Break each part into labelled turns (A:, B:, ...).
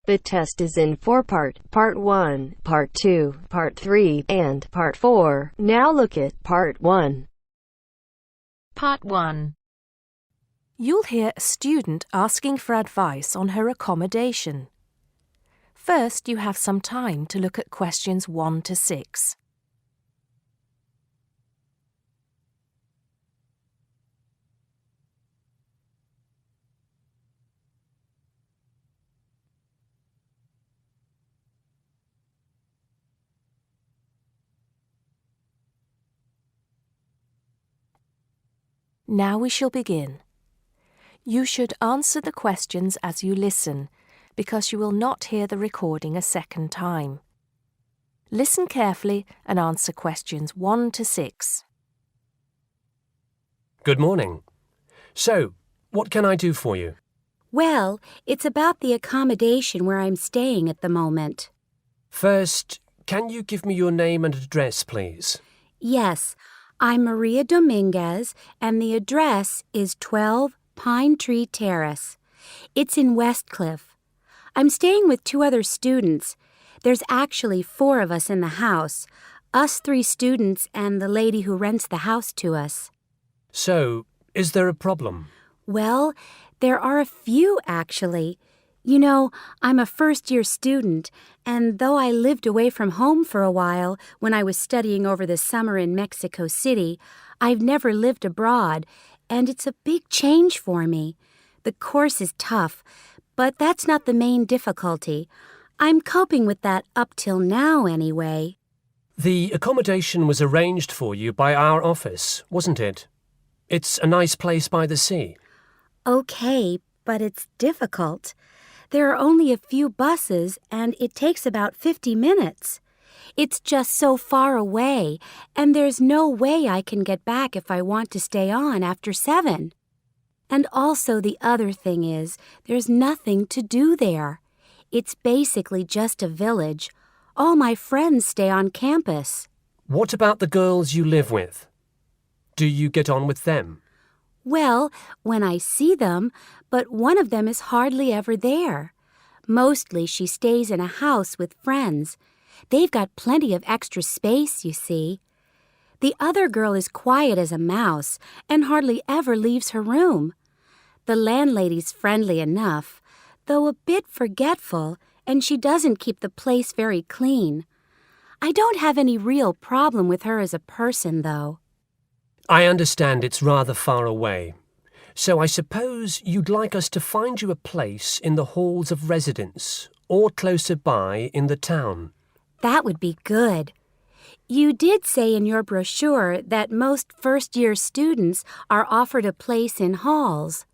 A: The test is in 4 parts: Part 1, Part 2, Part 3, and Part 4. Now look at Part 1.
B: Part 1.
C: You'll hear a student asking for advice on her accommodation. First, you have some time to look at questions 1 to 6. Now we shall begin. You should answer the questions as you listen, because you will not hear the recording a second time. Listen carefully and answer questions 1 to 6.
D: Good morning. So, what can I do for you?
E: Well, it's about the accommodation where I'm staying at the moment.
D: First, can you give me your name and address, please?
E: Yes, I'm Maria Dominguez, and the address is 12 Pine Tree Terrace. It's in Westcliff. I'm staying with 2 other students. There's actually 4 of us in the house, us 3 students and the lady who rents the house to us.
D: So, is there a problem?
E: Well, there are a few, actually. You know, I'm a first-year student, and though I lived away from home for a while when I was studying over the summer in Mexico City, I've never lived abroad, and it's a big change for me. The course is tough, but that's not the main difficulty. I'm coping with that up till now, anyway.
D: The accommodation was arranged for you by our office, wasn't it? It's a nice place by the sea.
E: Okay, but it's difficult. There are only a few buses, and it takes about 50 minutes. It's just so far away, and there's no way I can get back if I want to stay on after 7. And also the other thing is, there's nothing to do there. It's basically just a village. All my friends stay on campus.
D: What about the girls you live with? Do you get on with them?
E: Well, when I see them, but one of them is hardly ever there. Mostly she stays in a house with friends. They've got plenty of extra space, you see. The other girl is quiet as a mouse and hardly ever leaves her room. The landlady's friendly enough, though a bit forgetful, and she doesn't keep the place very clean. I don't have any real problem with her as a person, though.
D: I understand it's rather far away. So I suppose you'd like us to find you a place in the halls of residence or closer by in the town.
E: That would be good. You did say in your brochure that most first-year students are offered a place in halls.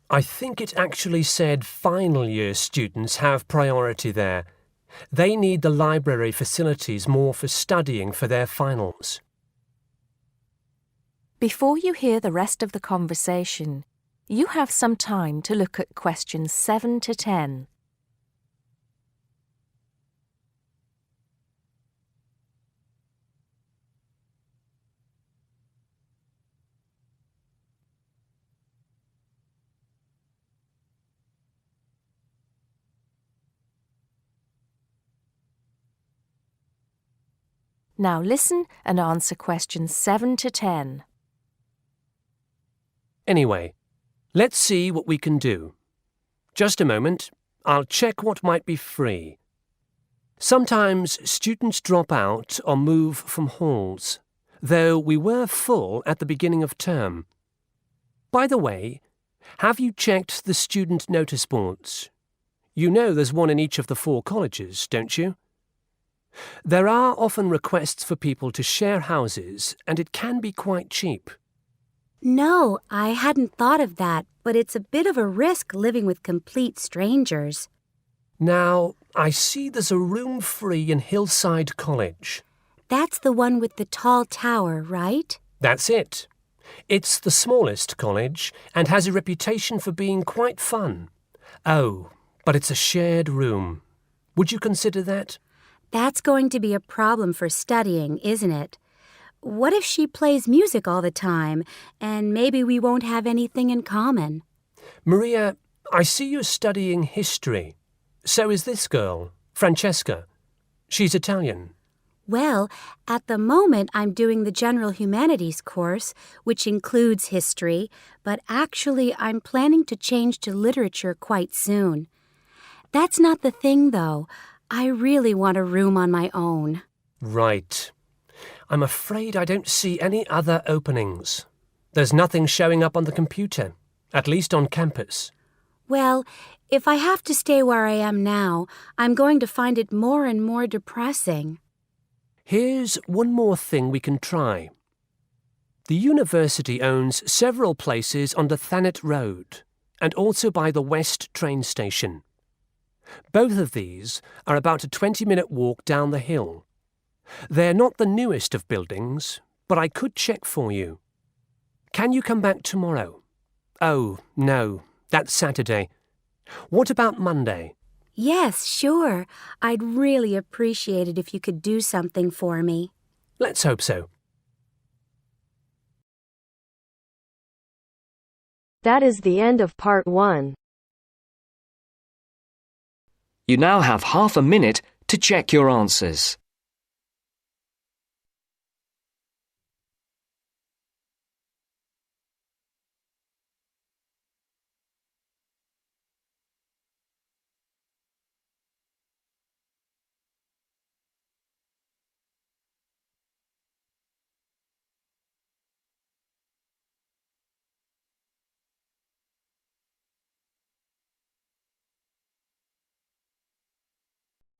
D: I think it actually said final-year students have priority there. They need the library facilities more for studying for their finals.
C: Before you hear the rest of the conversation, you have some time to look at questions 7 to 10. Now listen and answer questions 7 to 10.
D: Anyway, let's see what we can do. Just a moment, I'll check what might be free. Sometimes students drop out or move from halls, though we were full at the beginning of term. By the way, have you checked the student notice boards? You know there's one in each of the 4 colleges, don't you? There are often requests for people to share houses, and it can be quite cheap.
E: No, I hadn't thought of that, but it's a bit of a risk living with complete strangers.
D: Now, I see there's a room free in Hillside College.
E: That's the one with the tall tower, right?
D: That's it. It's the smallest college and has a reputation for being quite fun. Oh, but it's a shared room. Would you consider that?
E: That's going to be a problem for studying, isn't it? What if she plays music all the time, and maybe we won't have anything in common?
D: Maria, I see you're studying history. So is this girl, Francesca. She's Italian.
E: Well, at the moment I'm doing the General Humanities course, which includes history, but actually I'm planning to change to literature quite soon. That's not the thing, though. I really want a room on my own.
D: Right. I'm afraid I don't see any other openings. There's nothing showing up on the computer, at least on campus.
E: Well, if I have to stay where I am now, I'm going to find it more and more depressing.
D: Here's one more thing we can try. The university owns several places on the Thanet Road and also by the West train station. Both of these are about a 20-minute walk down the hill. They're not the newest of buildings, but I could check for you. Can you come back tomorrow? Oh, no, that's Saturday. What about Monday?
E: Yes, sure. I'd really appreciate it if you could do something for me.
D: Let's hope so.
A: That is the end of part 1.
F: You now have half a minute to check your answers.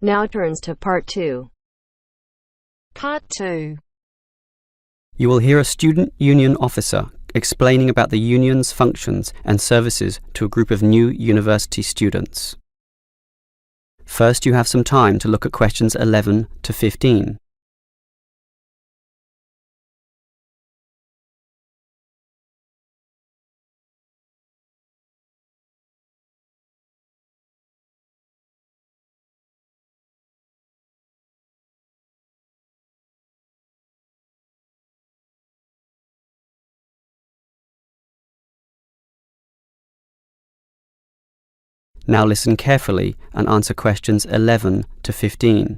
A: Now turns to part 2.
B: Part 2.
G: You will hear a student union officer explaining about the union's functions and services to a group of new university students. First, you have some time to look at questions 11 to 15. Now listen carefully and answer questions 11 to 15.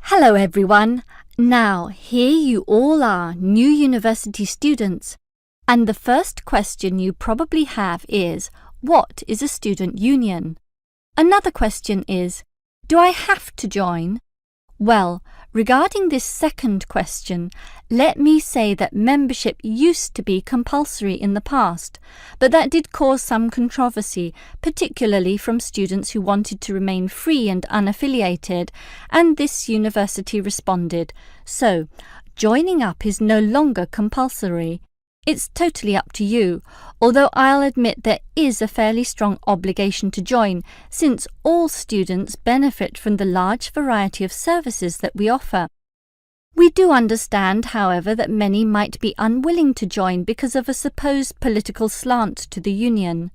H: Hello everyone. Now here you all are, new university students. And the first question you probably have is, what is a student union? Another question is, do I have to join? Well, regarding this second question, let me say that membership used to be compulsory in the past, but that did cause some controversy, particularly from students who wanted to remain free and unaffiliated, and this university responded. So, joining up is no longer compulsory. It's totally up to you, although I'll admit there is a fairly strong obligation to join, since all students benefit from the large variety of services that we offer. We do understand, however, that many might be unwilling to join because of a supposed political slant to the union.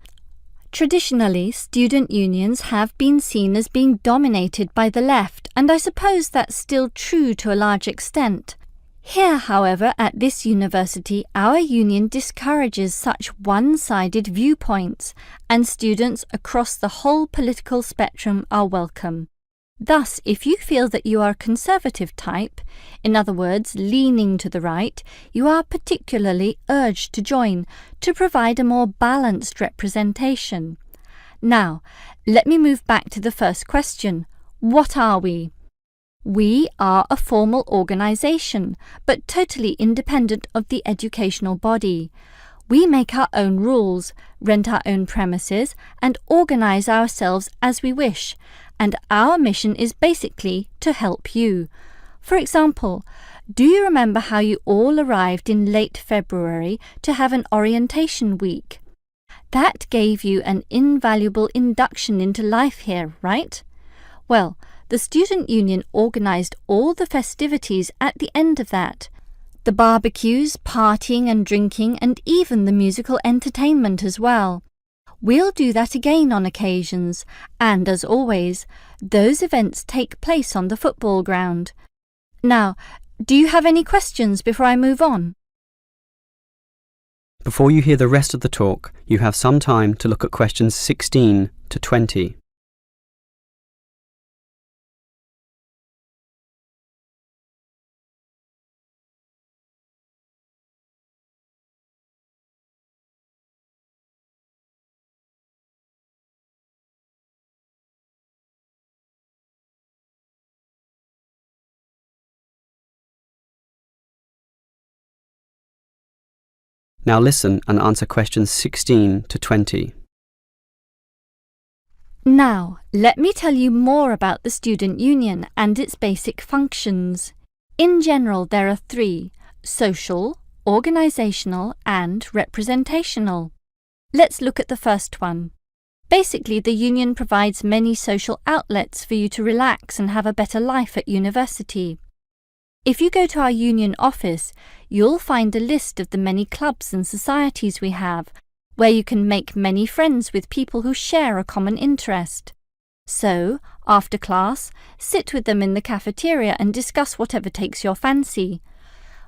H: Traditionally, student unions have been seen as being dominated by the left, and I suppose that's still true to a large extent. Here, however, at this university, our union discourages such one-sided viewpoints, and students across the whole political spectrum are welcome. Thus, if you feel that you are a conservative type, in other words, leaning to the right, you are particularly urged to join, to provide a more balanced representation. Now, let me move back to the first question. What are we? We are a formal organisation, but totally independent of the educational body. We make our own rules, rent our own premises, and organise ourselves as we wish, and our mission is basically to help you. For example, do you remember how you all arrived in late February to have an orientation week? That gave you an invaluable induction into life here, right? Well, the student union organised all the festivities at the end of that. The barbecues, partying and drinking, and even the musical entertainment as well. We'll do that again on occasions, and as always, those events take place on the football ground. Now, do you have any questions before I move on?
G: Before you hear the rest of the talk, you have some time to look at questions 16 to 20. Now listen and answer questions 16 to 20.
H: Now, let me tell you more about the Student Union and its basic functions. In general, there are three: social, organisational and representational. Let's look at the first one. Basically, the union provides many social outlets for you to relax and have a better life at university. If you go to our union office, you'll find a list of the many clubs and societies we have, where you can make many friends with people who share a common interest. So, after class, sit with them in the cafeteria and discuss whatever takes your fancy.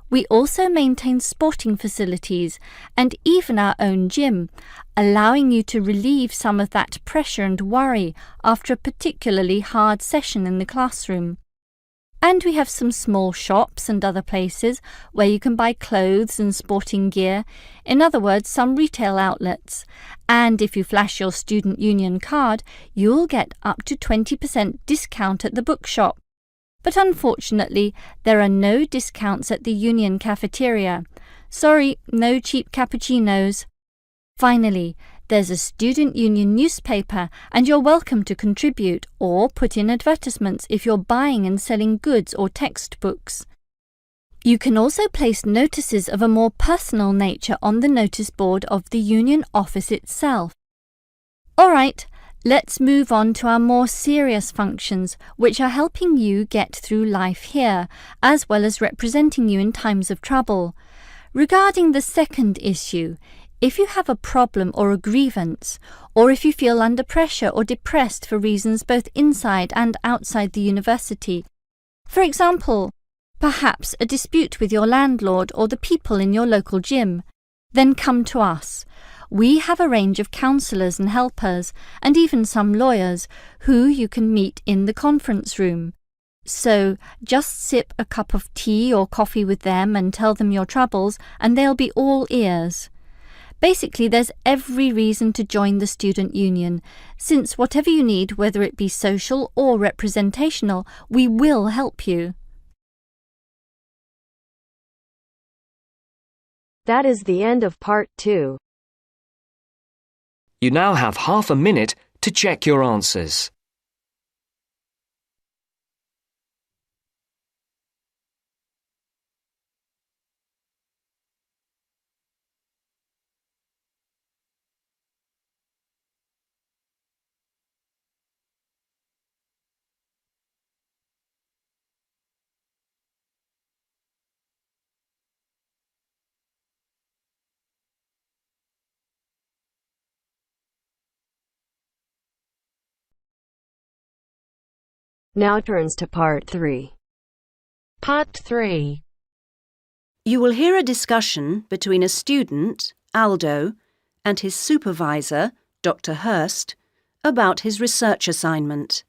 H: We also maintain sporting facilities and even our own gym, allowing you to relieve some of that pressure and worry after a particularly hard session in the classroom. And we have some small shops and other places where you can buy clothes and sporting gear, in other words, some retail outlets. And if you flash your student union card, you'll get up to 20% discount at the bookshop. But unfortunately, there are no discounts at the union cafeteria. Sorry, no cheap cappuccinos. Finally, there's a student union newspaper and you're welcome to contribute or put in advertisements if you're buying and selling goods or textbooks. You can also place notices of a more personal nature on the notice board of the union office itself. All right, let's move on to our more serious functions, which are helping you get through life here, as well as representing you in times of trouble. Regarding the second issue, if you have a problem or a grievance, or if you feel under pressure or depressed for reasons both inside and outside the university, for example, perhaps a dispute with your landlord or the people in your local gym, then come to us. We have a range of counsellors and helpers, and even some lawyers, who you can meet in the conference room. So just sip a cup of tea or coffee with them and tell them your troubles, and they'll be all ears. Basically, there's every reason to join the student union, since whatever you need, whether it be social or representational, we will help you.
A: That is the end of part 2.
F: You now have half a minute to check your answers.
A: Now turns to part 3.
B: Part 3.
I: You will hear a discussion between a student, Aldo, and his supervisor, Dr. Hurst, about his research assignment.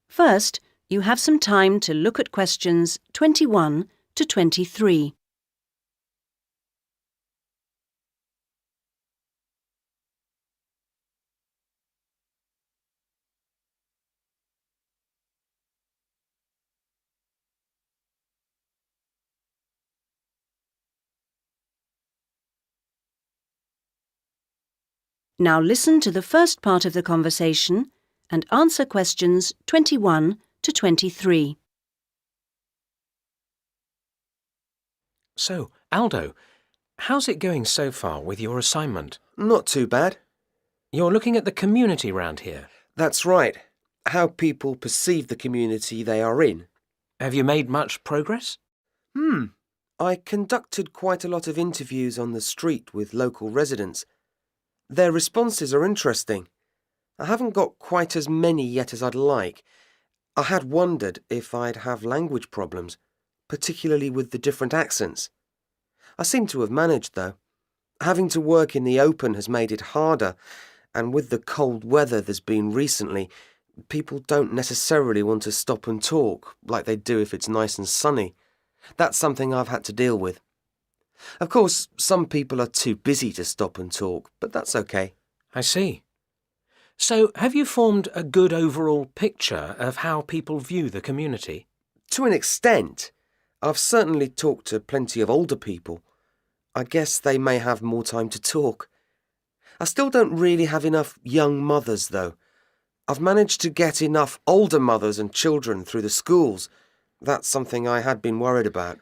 I: First, you have some time to look at questions 21 to 23. Now listen to the first part of the conversation and answer questions 21 to 23.
J: So, Aldo, how's it going so far with your assignment?
K: Not too bad.
J: You're looking at the community round here.
K: That's right. How people perceive the community they are in.
J: Have you made much progress?
K: I conducted quite a lot of interviews on the street with local residents. Their responses are interesting. I haven't got quite as many yet as I'd like. I had wondered if I'd have language problems, particularly with the different accents. I seem to have managed, though. Having to work in the open has made it harder, and with the cold weather there's been recently, people don't necessarily want to stop and talk like they do if it's nice and sunny. That's something I've had to deal with. Of course, some people are too busy to stop and talk, but that's okay.
J: I see. So, have you formed a good overall picture of how people view the community?
K: To an extent. I've certainly talked to plenty of older people. I guess they may have more time to talk. I still don't really have enough young mothers, though. I've managed to get enough older mothers and children through the schools. That's something I had been worried about.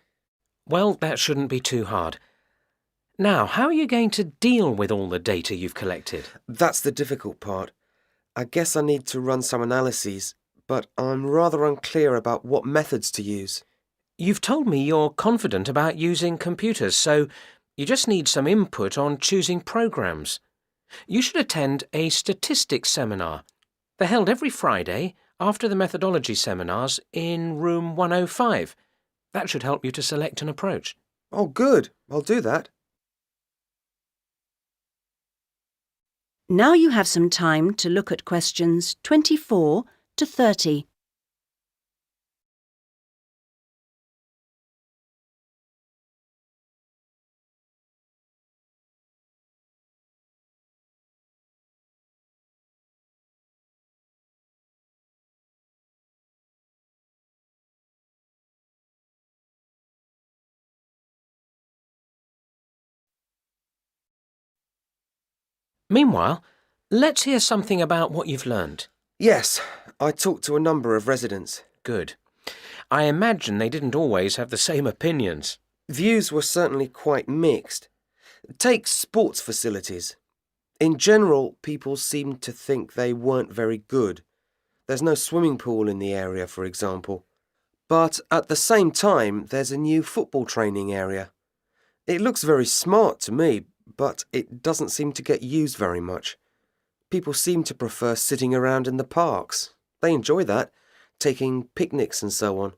J: Well, that shouldn't be too hard. Now, how are you going to deal with all the data you've collected?
K: That's the difficult part. I guess I need to run some analyses, but I'm rather unclear about what methods to use.
J: You've told me you're confident about using computers, so you just need some input on choosing programs. You should attend a statistics seminar. They're held every Friday after the methodology seminars in room 105. That should help you to select an approach.
K: Oh, good. I'll do that.
I: Now you have some time to look at questions 24 to 30.
J: Meanwhile, let's hear something about what you've learned.
K: Yes, I talked to a number of residents.
J: Good. I imagine they didn't always have the same opinions.
K: Views were certainly quite mixed. Take sports facilities. In general, people seemed to think they weren't very good. There's no swimming pool in the area, for example. But at the same time, there's a new football training area. It looks very smart to me, but it doesn't seem to get used very much. People seem to prefer sitting around in the parks. They enjoy that, taking picnics and so on.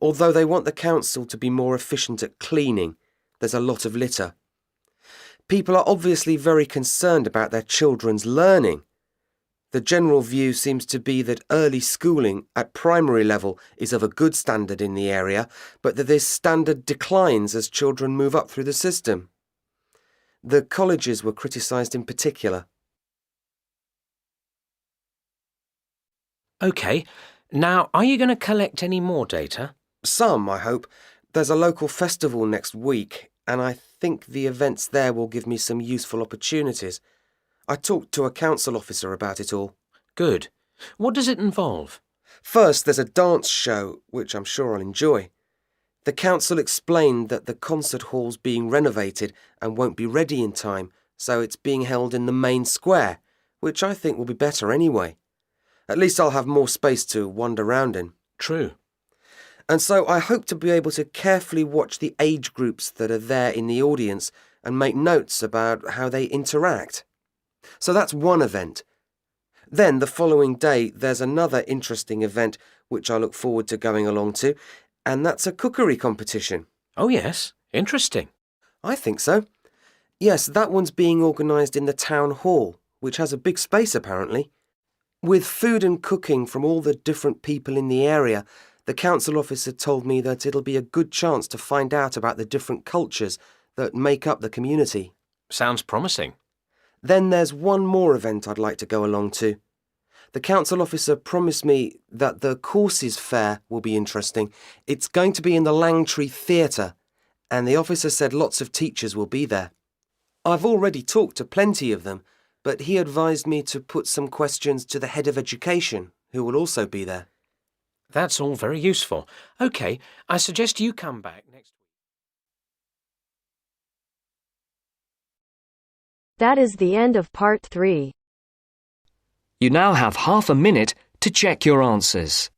K: Although they want the council to be more efficient at cleaning, there's a lot of litter. People are obviously very concerned about their children's learning. The general view seems to be that early schooling at primary level is of a good standard in the area, but that this standard declines as children move up through the system. The colleges were criticised in particular.
J: OK, now are you going to collect any more data?
K: Some, I hope. There's a local festival next week, and I think the events there will give me some useful opportunities. I talked to a council officer about it all.
J: Good. What does it involve?
K: First, there's a dance show, which I'm sure I'll enjoy. The council explained that the concert hall's being renovated and won't be ready in time, so it's being held in the main square, which I think will be better anyway. At least I'll have more space to wander around in.
J: True.
K: And so I hope to be able to carefully watch the age groups that are there in the audience and make notes about how they interact. So that's one event. Then the following day there's another interesting event which I look forward to going along to, and that's a cookery competition.
J: Oh yes, interesting.
K: I think so. Yes, that one's being organised in the town hall, which has a big space apparently. With food and cooking from all the different people in the area, the council officer told me that it'll be a good chance to find out about the different cultures that make up the community.
J: Sounds promising.
K: Then there's one more event I'd like to go along to. The council officer promised me that the courses fair will be interesting. It's going to be in the Langtree Theatre, and the officer said lots of teachers will be there. I've already talked to plenty of them, but he advised me to put some questions to the head of education, who will also be there.
J: That's all very useful. OK, I suggest you come back next week.
A: That is the end of part 3.
F: You now have half a minute to check your answers.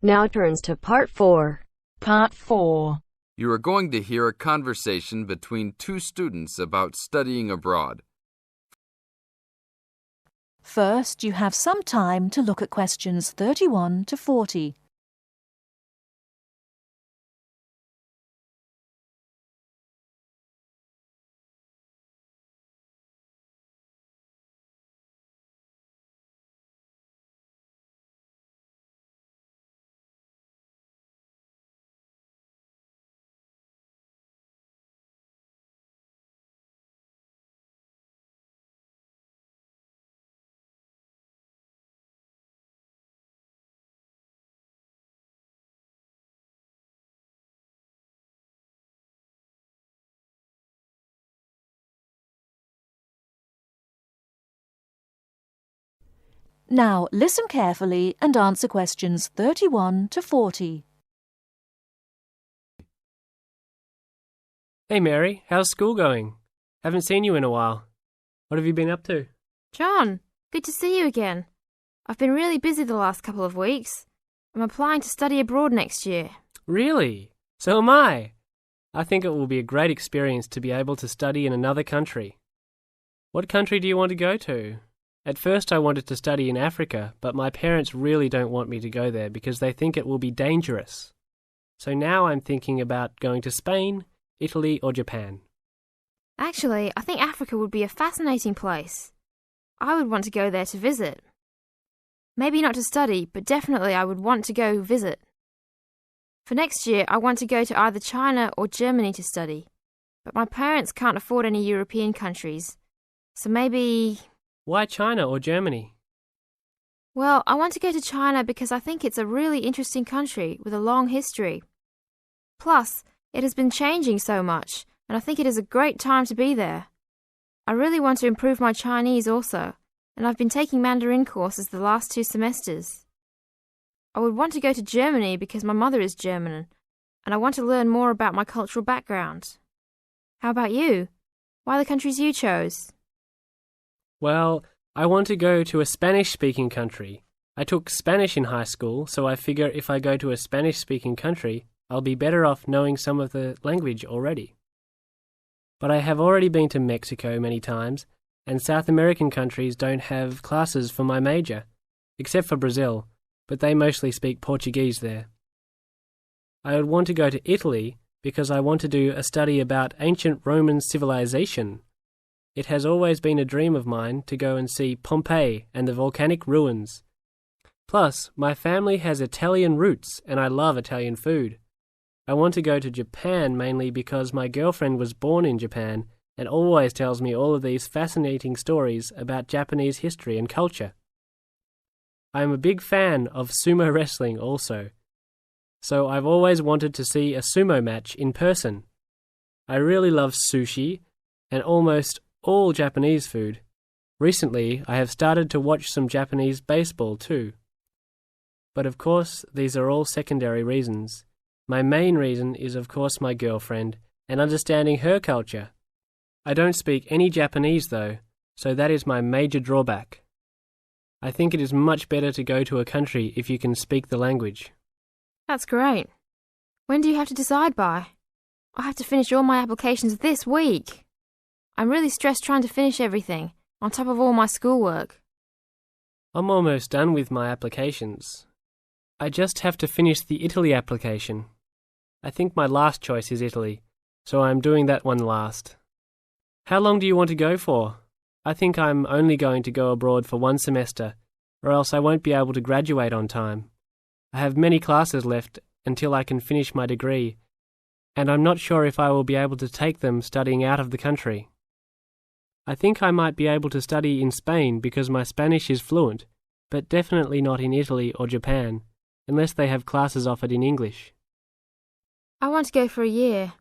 A: Now turns to Part 4.
B: Part 4.
L: You are going to hear a conversation between two students about studying abroad.
M: First, you have some time to look at questions 31 to 40. Now, listen carefully and answer questions 31 to 40.
D: Hey Mary, how's school going? Haven't seen you in a while. What have you been up to?
N: John, good to see you again. I've been really busy the last couple of weeks. I'm applying to study abroad next year.
D: Really? So am I. I think it will be a great experience to be able to study in another country. What country do you want to go to? At first I wanted to study in Africa, but my parents really don't want me to go there because they think it will be dangerous. So now I'm thinking about going to Spain, Italy or Japan.
N: Actually, I think Africa would be a fascinating place. I would want to go there to visit. Maybe not to study, but definitely I would want to go visit. For next year, I want to go to either China or Germany to study. But my parents can't afford any European countries. So maybe...
D: Why China or Germany?
N: Well, I want to go to China because I think it's a really interesting country with a long history. Plus, it has been changing so much, and I think it is a great time to be there. I really want to improve my Chinese also, and I've been taking Mandarin courses the last 2 semesters. I would want to go to Germany because my mother is German, and I want to learn more about my cultural background. How about you? Why the countries you chose?
D: Well, I want to go to a Spanish-speaking country. I took Spanish in high school, so I figure if I go to a Spanish-speaking country, I'll be better off knowing some of the language already. But I have already been to Mexico many times, and South American countries don't have classes for my major, except for Brazil, but they mostly speak Portuguese there. I would want to go to Italy because I want to do a study about ancient Roman civilization. It has always been a dream of mine to go and see Pompeii and the volcanic ruins. Plus, my family has Italian roots and I love Italian food. I want to go to Japan mainly because my girlfriend was born in Japan and always tells me all of these fascinating stories about Japanese history and culture. I am a big fan of sumo wrestling also, so I've always wanted to see a sumo match in person. I really love sushi and almost all Japanese food. Recently, I have started to watch some Japanese baseball too. But of course, these are all secondary reasons. My main reason is of course my girlfriend and understanding her culture. I don't speak any Japanese though, so that is my major drawback. I think it is much better to go to a country if you can speak the language.
N: That's great. When do you have to decide by? I have to finish all my applications this week. I'm really stressed trying to finish everything, on top of all my schoolwork.
D: I'm almost done with my applications. I just have to finish the Italy application. I think my last choice is Italy, so I'm doing that one last. How long do you want to go for? I think I'm only going to go abroad for 1 semester, or else I won't be able to graduate on time. I have many classes left until I can finish my degree, and I'm not sure if I will be able to take them studying out of the country. I think I might be able to study in Spain because my Spanish is fluent, but definitely not in Italy or Japan, unless they have classes offered in English.
N: I want to go for a year.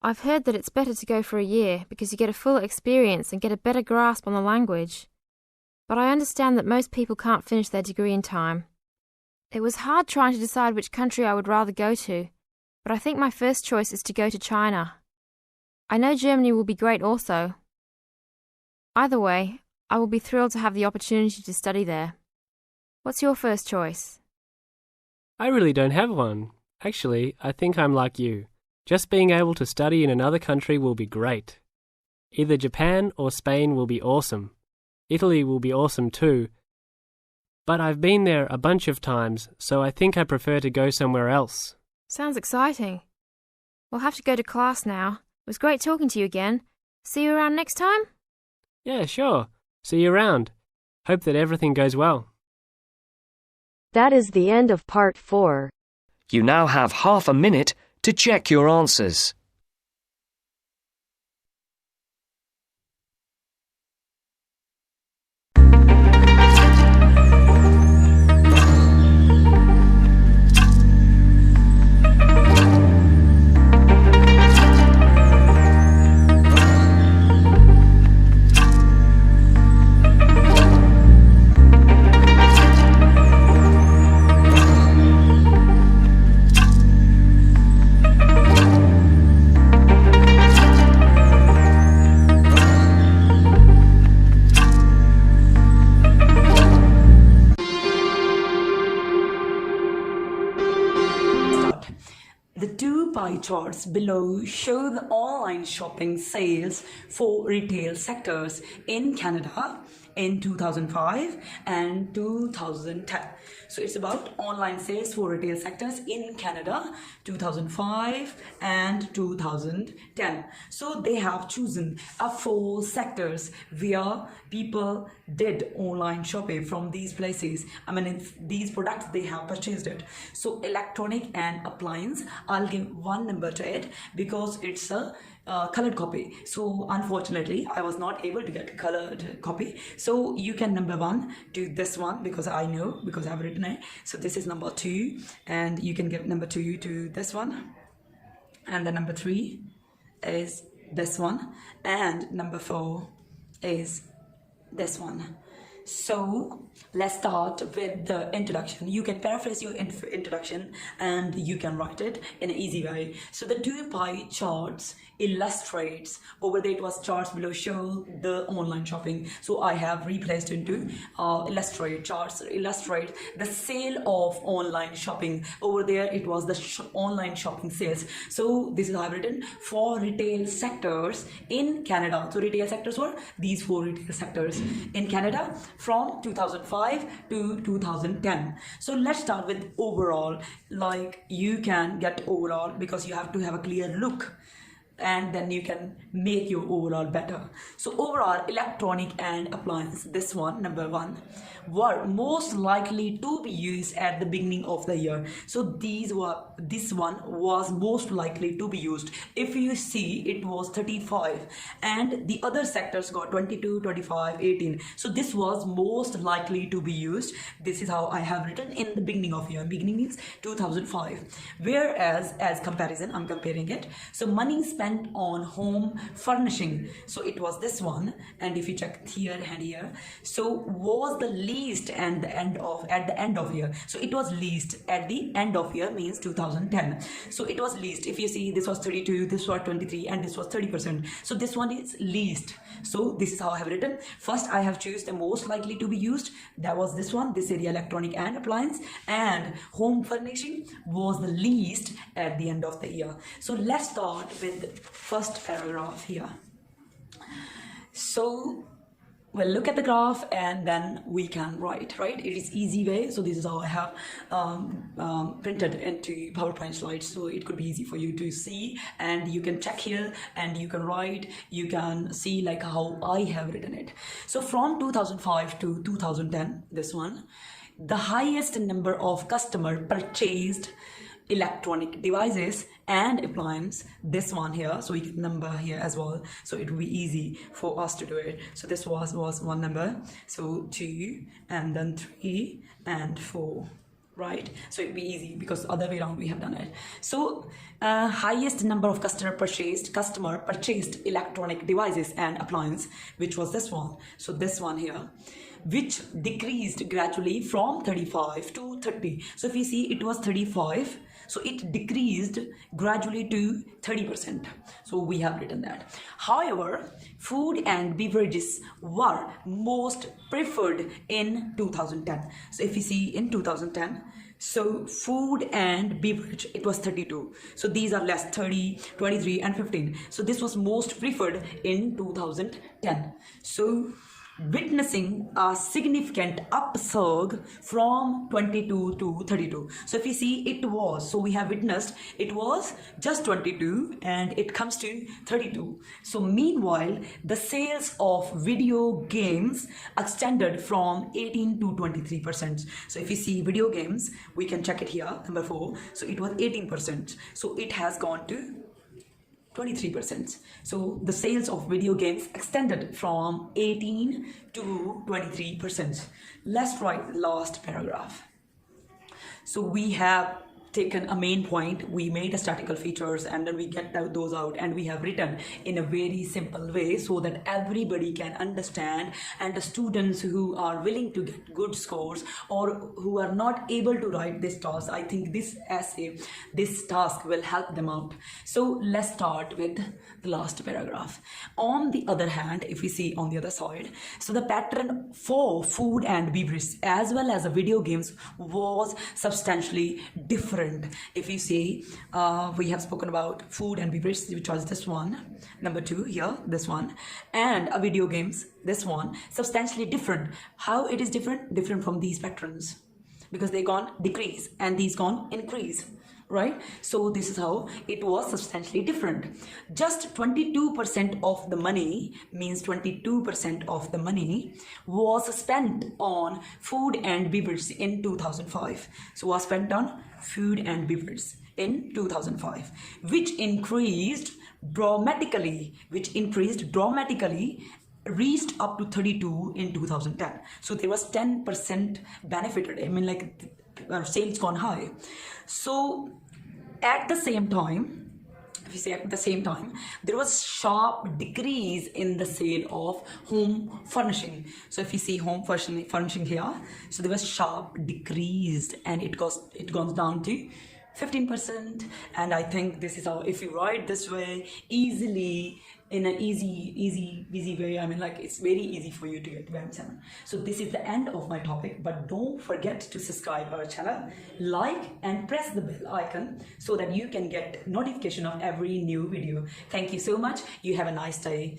N: I've heard that it's better to go for a year because you get a full experience and get a better grasp on the language. But I understand that most people can't finish their degree in time. It was hard trying to decide which country I would rather go to, but I think my first choice is to go to China. I know Germany will be great also. Either way, I will be thrilled to have the opportunity to study there. What's your first choice?
O: I really don't have one. Actually, I think I'm like you. Just being able to study in another country will be great. Either Japan or Spain will be awesome. Italy will be awesome too. But I've been there a bunch of times, so I think I prefer to go somewhere else.
N: Sounds exciting. We'll have to go to class now. It was great talking to you again. See you around next time?
O: Yeah, sure. See you around. Hope that everything goes well.
A: That is the end of part 4.
F: You now have half a minute to check your answers.
P: The two pie charts below show the online shopping sales for retail sectors in Canada in 2005 and 2010. So it's about online sales for retail sectors in Canada 2005 and 2010. So they have chosen 4 sectors where people did online shopping from these places. I mean, these products they have purchased it. So electronic and appliance, I'll give 1 number to it because it's a colored copy. So unfortunately I was not able to get a colored copy. So you can number 1 to this one because I know, because I've written it. So this is number 2 and you can give number 2 to this one, and the number 3 is this one, and number 4 is this one. So let's start with the introduction. You can paraphrase your introduction and you can write it in an easy way. So the two pie charts illustrates, over there it was charts below show the online shopping. So I have replaced into illustrate charts, illustrate the sale of online shopping. Over there it was the online shopping sales. So this is how I've written for retail sectors in Canada. So retail sectors were these 4 retail sectors in Canada from 2005 to 2010. So let's start with overall. Like you can get overall because you have to have a clear look, and then you can make your overall better. So overall, electronic and appliance, this one, number 1, were most likely to be used at the beginning of the year. So this one was most likely to be used. If you see, it was 35 and the other sectors got 22, 25, 18. So this was most likely to be used. This is how I have written in the beginning of year. Beginning means 2005. Whereas as comparison, I'm comparing it. So money spent on home furnishing, so it was this one, and if you check here and here, so was the least and at the end of year. So it was least at the end of year means 2010. So it was least. If you see, this was 32, this was 23, and this was 30%. So this one is least. So this is how I have written. First I have chosen the most likely to be used. That was this one, this area, electronic and appliance, and home furnishing was the least at the end of the year. So let's start with first paragraph here. So we'll look at the graph and then we can write, right? It is easy way. So this is how I have printed into PowerPoint slides, so it could be easy for you to see, and you can check here and you can write, you can see like how I have written it. So from 2005 to 2010, this one, the highest number of customer purchased electronic devices and appliance, this one here, so we can number here as well, so it will be easy for us to do it. So this was 1 number, so 2 and then 3 and 4, right? So it'd be easy because other way around we have done it. So highest number of customer purchased electronic devices and appliance, which was this one, so this one here, which decreased gradually from 35 to 30. So if you see, it was 35, so it decreased gradually to 30%. So we have written that. However, food and beverages were most preferred in 2010. So if you see, in 2010, So food and beverage, it was 32. So these are less, 30, 23 and 15. So this was most preferred in 2010. So witnessing a significant upsurge from 22 to 32. So if you see, it was, so we have witnessed it was just 22 and it comes to 32. So meanwhile, the sales of video games extended from 18 to 23%. So if you see video games, we can check it here, number 4. So it was 18%. So it has gone to 23%. So the sales of video games extended from 18 to 23%. Let's write the last paragraph. So we have taken a main point, we made a statistical features, and then we get those out, and we have written in a very simple way so that everybody can understand, and the students who are willing to get good scores or who are not able to write this task, I think this essay, this task will help them out. So let's start with the last paragraph. On the other hand, if we see on the other side, so the pattern for food and beverages as well as the video games was substantially different. If you see, we have spoken about food and beverages, which was this one, number 2 here, this one, and video games, this one, substantially different. How it is different? Different from these patterns, because they gone decrease and these gone increase, right? So this is how it was substantially different. Just 22% of the money, means 22% of the money was spent on food and beverages in 2005. So was spent on food and beverages in 2005, which increased dramatically, reached up to 32 in 2010. So there was 10% benefited. I mean, like, sales gone high. So at the same time, if you say at the same time, there was sharp decrease in the sale of home furnishing. So if you see home furnishing here, so there was sharp decreased, and it goes down to 15%. And I think this is how, if you write this way easily, in an easy way, I mean, like, it's very easy for you to get BAM 7. So this is the end of my topic, but don't forget to subscribe our channel, like and press the bell icon so that you can get notification of every new video. Thank you so much. You have a nice day.